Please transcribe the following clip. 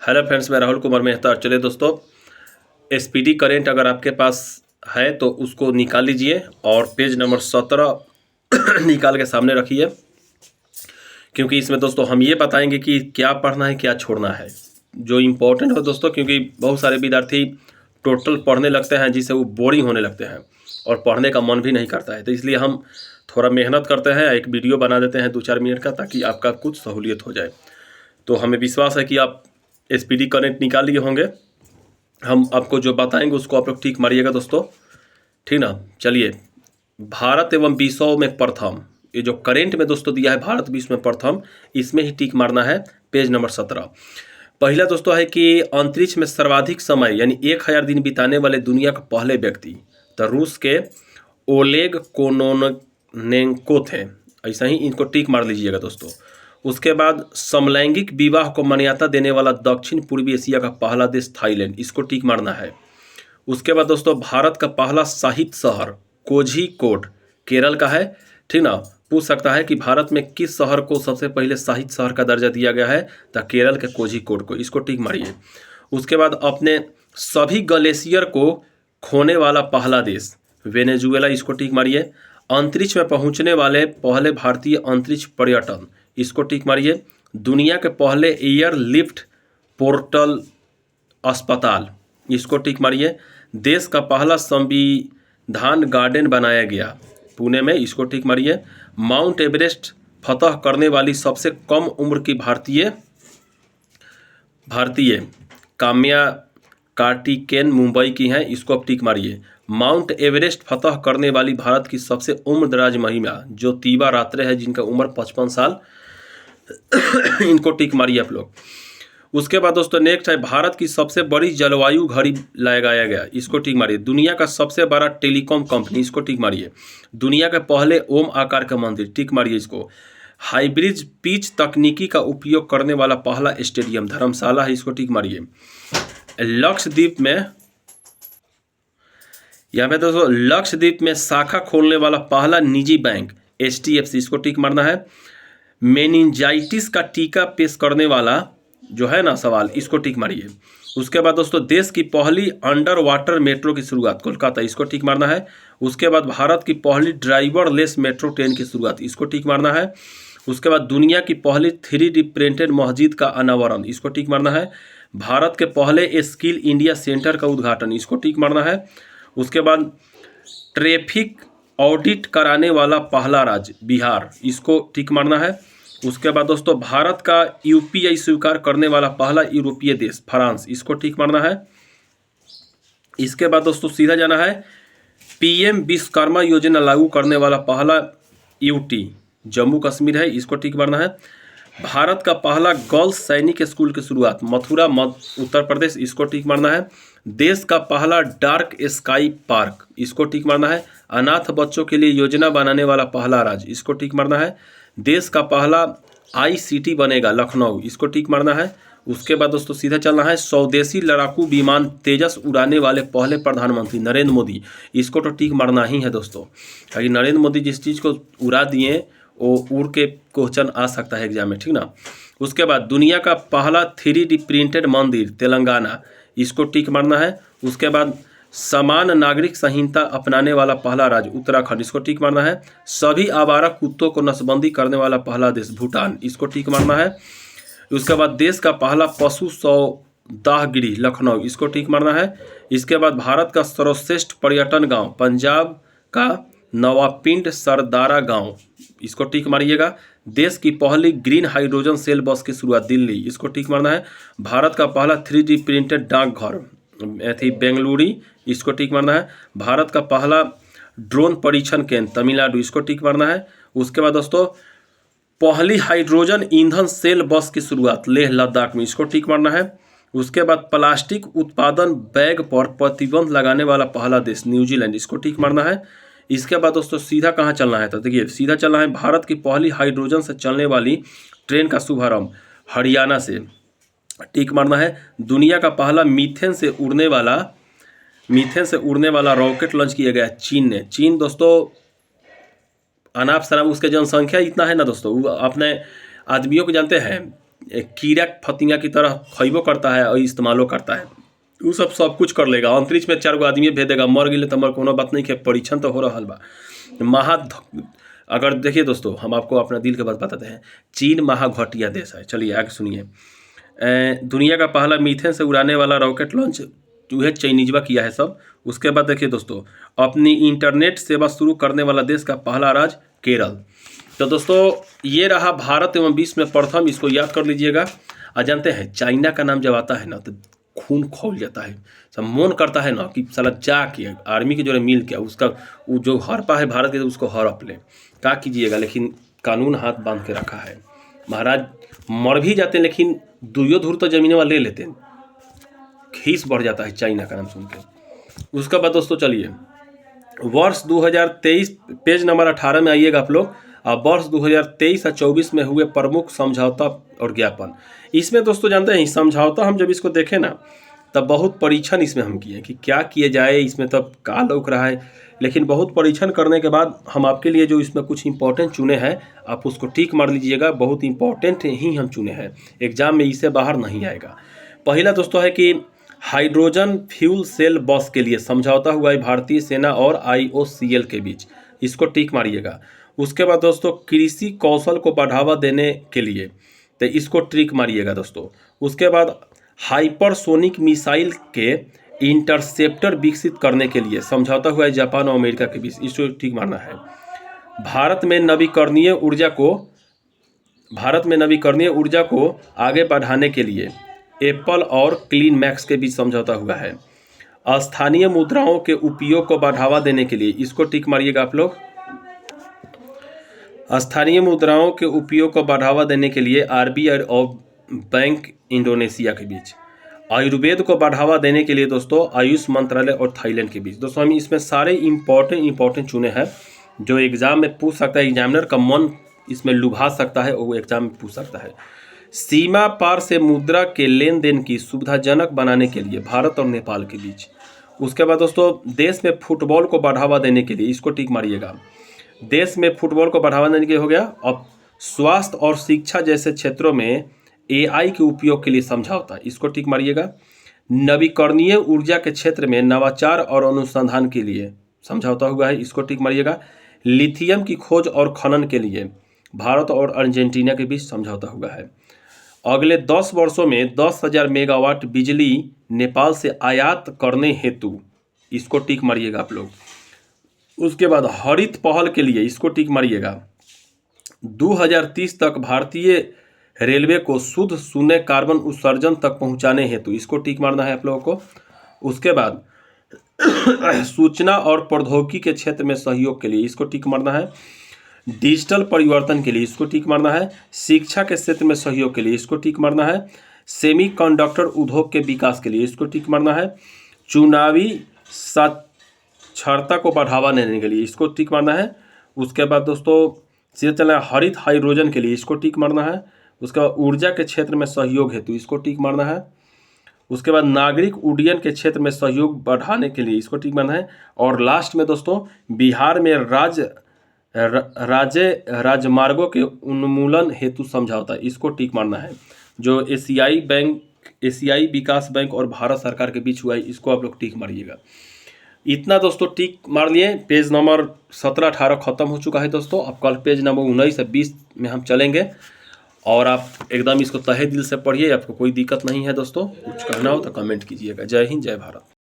Hello friends, मैं राहुल कुमार मेहता। चलिए दोस्तों, एसपीडी करेंट अगर आपके पास है तो उसको निकाल लीजिए और पेज नंबर 17 निकाल के सामने रखिए, क्योंकि इसमें दोस्तों हम ये बताएंगे कि क्या पढ़ना है क्या छोड़ना है, जो इम्पोर्टेंट हो दोस्तों। क्योंकि बहुत सारे विद्यार्थी टोटल पढ़ने लगते हैं जिससे वो बोरिंग होने लगते हैं और पढ़ने का मन भी नहीं करता है। तो इसलिए हम थोड़ा मेहनत करते हैं, एक वीडियो बना देते हैं 2-4 मिनट का, ताकि आपका कुछ सहूलियत हो जाए। तो हमें विश्वास है कि आप एसपीडी करेंट निकाल लिए होंगे। हम आपको जो बताएंगे उसको आप लोग ठीक मारिएगा दोस्तों, ठीक ना। चलिए, भारत एवं विश्व में प्रथम, ये जो करेंट में दोस्तों दिया है भारत विश्व में प्रथम, इसमें ही टिक मारना है। पेज नंबर 17 पहला दोस्तों है कि अंतरिक्ष में सर्वाधिक समय यानी 1000 दिन बिताने वाले दुनिया के पहले व्यक्ति तो रूस के ओलेग कोनोनेंको थे। ऐसा ही इनको टिक मार लीजिएगा दोस्तों। उसके बाद समलैंगिक विवाह को मान्यता देने वाला दक्षिण पूर्वी एशिया का पहला देश थाईलैंड, इसको टिक मारना है। उसके बाद दोस्तों, भारत का पहला साहित्य शहर कोझिकोड केरल का है, ठीक ना। पूछ सकता है कि भारत में किस शहर को सबसे पहले साहित्य शहर का दर्जा दिया गया है, तो केरल के कोझिकोड को, इसको टिक मारिए। उसके बाद अपने सभी ग्लेशियर को खोने वाला पहला देश वेनेजुएला, इसको टिक मारिए। अंतरिक्ष में पहुंचने वाले पहले भारतीय अंतरिक्ष पर्यटन, इसको टिक मारिए। दुनिया के पहले एयर लिफ्ट पोर्टल अस्पताल, इसको टिक मारिए। देश का पहला संविधान गार्डन बनाया गया पुणे में, इसको टिक मारिए। माउंट एवरेस्ट फतह करने वाली सबसे कम उम्र की भारतीय काम्या कार्तिकेयन मुंबई की हैं, इसको अब टिक मारिए। माउंट एवरेस्ट फतह करने वाली भारत की सबसे उम्रदराज महिला जो तीबा रात्रे है, जिनका उम्र 55 साल, इनको टिक मारिए आप लोग। उसके बाद दोस्तों नेक्स्ट है भारत की सबसे बड़ी जलवायु घड़ी लगाया गया, इसको टिक मारिए। दुनिया का सबसे बड़ा टेलीकॉम कंपनी, इसको टिक मारिए। दुनिया के पहले ओम आकार का मंदिर, टिक मारिए इसको। हाइब्रिड पिच तकनीकी का उपयोग करने वाला पहला स्टेडियम धर्मशाला है, इसको टिक मारिए। लक्षद्वीप में, यहाँ पे दोस्तों लक्षद्वीप में शाखा खोलने वाला पहला निजी बैंक HDFC, इसको टिक मारना है। मेनिंजाइटिस का टीका पेश करने वाला जो है ना सवाल, इसको टिक मारिए। उसके बाद दोस्तों देश की पहली अंडर वाटर मेट्रो की शुरुआत कोलकाता, इसको टिक मारना है। उसके बाद भारत की पहली ड्राइवरलेस मेट्रो ट्रेन की शुरुआत, इसको टिक मारना है। उसके बाद दुनिया की पहली 3D प्रिंटेड मस्जिद का अनावरण, इसको टिक मारना है। भारत के पहले स्किल इंडिया सेंटर का उद्घाटन, इसको टिक मारना है। उसके बाद ट्रैफिक ऑडिट कराने वाला पहला राज्य बिहार, इसको टिक मारना है। उसके बाद दोस्तों भारत का UPI स्वीकार करने वाला पहला यूरोपीय देश फ्रांस, इसको टिक मारना है। इसके बाद दोस्तों सीधा जाना है PM विश्वकर्मा योजना लागू करने वाला पहला UT जम्मू कश्मीर है, इसको टिक मारना है। भारत का पहला गर्ल्स सैनिक स्कूल की शुरुआत मथुरा उत्तर प्रदेश, इसको टिक मारना है। देश का पहला डार्क स्काई पार्क, इसको टिक मारना है। अनाथ बच्चों के लिए योजना बनाने वाला पहला राज्य, इसको टिक मारना है। देश का पहला ICT बनेगा लखनऊ, इसको टिक मारना है। उसके बाद दोस्तों सीधा चलना है स्वदेशी लड़ाकू विमान तेजस उड़ाने वाले पहले प्रधानमंत्री नरेंद्र मोदी, इसको तो टिक मारना ही है दोस्तों, क्योंकि नरेंद्र मोदी जिस चीज़ को उड़ा दिए वो उड़ के क्वेश्चन आ सकता है एग्जाम में, ठीक ना। उसके बाद दुनिया का पहला 3D प्रिंटेड मंदिर तेलंगाना, इसको टिक मारना है। उसके बाद समान नागरिक संहिता अपनाने वाला पहला राज्य उत्तराखंड, इसको टिक मारना है। सभी आवारा कुत्तों को नसबंदी करने वाला पहला देश भूटान, इसको टिक मारना है। उसके बाद देश का पहला पशु सौदागृह लखनऊ, इसको टिक मारना है। इसके बाद भारत का सर्वश्रेष्ठ पर्यटन गांव पंजाब का नवापिंड सरदारा गांव, इसको टिक मारिएगा। देश की पहली ग्रीन हाइड्रोजन सेल बस की शुरुआत दिल्ली, इसको टिक मारना है। भारत का पहला 3D प्रिंटेड डाकघर बेंगलुरु, इसको टिक मारना है। भारत का पहला ड्रोन परीक्षण केंद्र तमिलनाडु, इसको टिक मारना है। उसके बाद दोस्तों पहली हाइड्रोजन ईंधन सेल बस की शुरुआत लेह लद्दाख में, इसको टिक मारना है। उसके बाद प्लास्टिक उत्पादन बैग पर प्रतिबंध लगाने वाला पहला देश न्यूजीलैंड, इसको टिक मारना है। इसके बाद दोस्तों सीधा कहाँ चलना है, तो देखिए सीधा चलना है भारत की पहली हाइड्रोजन से चलने वाली ट्रेन का शुभारंभ हरियाणा से, टिक मारना है। दुनिया का पहला मीथेन से उड़ने वाला रॉकेट लॉन्च किया गया चीन ने। चीन दोस्तों अनाप शनाप उसके जनसंख्या इतना है ना दोस्तों, वो अपने आदमियों को जानते हैं कीड़ा फतिंगा की तरह खइबो करता है और इस्तेमालो करता है। वो सब कुछ कर लेगा। अंतरिक्ष में 4 गो आदमी भेज देगा, मर गए तो मर, कोनो बात नहीं के परीक्षण तो हो रहा बा। अगर देखिए दोस्तों, हम आपको अपना दिल के बात बताते हैं, चीन महाघटिया देश है। चलिए आगे सुनिए। दुनिया का पहला मीथेन से उड़ाने वाला रॉकेट लॉन्च वह चाइनीजवा किया है सब। उसके बाद देखिए दोस्तों, अपनी इंटरनेट सेवा शुरू करने वाला देश का पहला राज्य केरल। तो दोस्तों ये रहा भारत एवं विश्व में प्रथम, इसको याद कर लीजिएगा। जानते हैं चाइना का नाम जब आता है ना तो खून खौल जाता है, सब मन करता है ना कि साला जाके आर्मी के जो मिल के उसका वो जो हड़पा है भारत के उसको हड़प ले। क्या कीजिएगा, लेकिन कानून हाथ बांध के रखा है। महाराज मर भी जाते हैं लेकिन दुइयो धूर तो जमीन वाले ले लेते हैं। खीस बढ़ जाता है चाइना का नाम सुन के। उसके बाद दोस्तों चलिए वर्ष 2023 पेज नंबर 18 में आइएगा आप लोग। वर्ष 2023 और 24 में हुए प्रमुख समझौता और ज्ञापन। इसमें दोस्तों जानते हैं समझौता हम जब इसको देखें ना तब बहुत परीक्षण इसमें हम किए कि क्या किए जाए, इसमें तब का लौक रहा है। लेकिन बहुत परीक्षण करने के बाद हम आपके लिए जो इसमें कुछ इंपॉर्टेंट चुने हैं, आप उसको टिक मार लीजिएगा। बहुत इंपॉर्टेंट ही हम चुने हैं, एग्जाम में इससे बाहर नहीं आएगा। पहला दोस्तों है कि हाइड्रोजन फ्यूल सेल बस के लिए समझौता हुआ है भारतीय सेना और IOCL के बीच, इसको टिक मारिएगा। उसके बाद दोस्तों कृषि कौशल को बढ़ावा देने के लिए, तो इसको टिक मारिएगा दोस्तों। उसके बाद हाइपरसोनिक मिसाइल के इंटरसेप्टर विकसित करने के लिए समझौता हुआ है जापान और अमेरिका के बीच, इसको टिक मारना है। भारत में नवीकरणीय ऊर्जा को आगे बढ़ाने के लिए एप्पल और क्लीन मैक्स के बीच समझौता हुआ है। स्थानीय मुद्राओं के उपयोग को बढ़ावा देने के लिए, इसको टिक मारिएगा आप लोग। स्थानीय मुद्राओं के उपयोग को बढ़ावा देने के लिए RBI और बैंक इंडोनेशिया के बीच। आयुर्वेद को बढ़ावा देने के लिए दोस्तों आयुष मंत्रालय और थाईलैंड के बीच। दोस्तों हम इसमें सारे इंपॉर्टेंट चुने हैं जो एग्जाम में पूछ सकता है, एग्जामिनर का मन इसमें लुभा सकता है और वो एग्जाम में पूछ सकता है। सीमा पार से मुद्रा के लेन देन की सुविधाजनक बनाने के लिए भारत और नेपाल के बीच। उसके बाद दोस्तों देश में फुटबॉल को बढ़ावा देने के लिए, इसको टिक मारिएगा। देश में फुटबॉल को बढ़ावा देने के लिए हो गया। अब स्वास्थ्य और शिक्षा जैसे क्षेत्रों में AI के उपयोग के लिए समझौता, इसको टिक मारिएगा। नवीकरणीय ऊर्जा के क्षेत्र में नवाचार और अनुसंधान के लिए समझौता हुआ है, इसको टिक मारिएगा। लिथियम की खोज और खनन के लिए भारत और अर्जेंटीना के बीच समझौता हुआ है। अगले 10 वर्षों में 10,000 मेगावाट बिजली नेपाल से आयात करने हेतु, इसको टिक मारिएगा आप लोग। उसके बाद हरित पहल के लिए, इसको टिक मारिएगा। 2030 तक भारतीय रेलवे को शुद्ध शून्य कार्बन उत्सर्जन तक पहुंचाने हेतु, इसको टिक मारना है आप लोगों को। उसके बाद सूचना और प्रौद्योगिकी के क्षेत्र में सहयोग के लिए, इसको टिक मारना है। डिजिटल परिवर्तन के लिए, इसको टिक मारना है। शिक्षा के क्षेत्र में सहयोग के लिए, इसको टिक मारना है। सेमीकंडक्टर उद्योग के विकास के लिए, इसको टिक मारना है। चुनावी साक्षरता को बढ़ावा देने के लिए, इसको टिक मारना है। उसके बाद दोस्तों सीधे चलना है हरित हाइड्रोजन के लिए, इसको टिक मारना है। उसके बाद ऊर्जा के क्षेत्र में सहयोग हेतु, इसको टिक मारना है। उसके बाद नागरिक उड्डयन के क्षेत्र में सहयोग बढ़ाने के लिए, इसको टिक मारना है। और लास्ट में दोस्तों बिहार में राजमार्गों के उन्मूलन हेतु समझौता, इसको टिक मारना है। जो एशियाई विकास बैंक और भारत सरकार के बीच हुआ है, इसको आप लोग टिक मारिएगा। इतना दोस्तों टिक मार लिए। पेज नंबर 17-18 खत्म हो चुका है दोस्तों। अब कल पेज नंबर 19 से 20 में हम चलेंगे और आप एकदम इसको तहे दिल से पढ़िए। आपको कोई दिक्कत नहीं है दोस्तों। कुछ कहना हो तो कमेंट कीजिएगा। जय हिंद, जय भारत।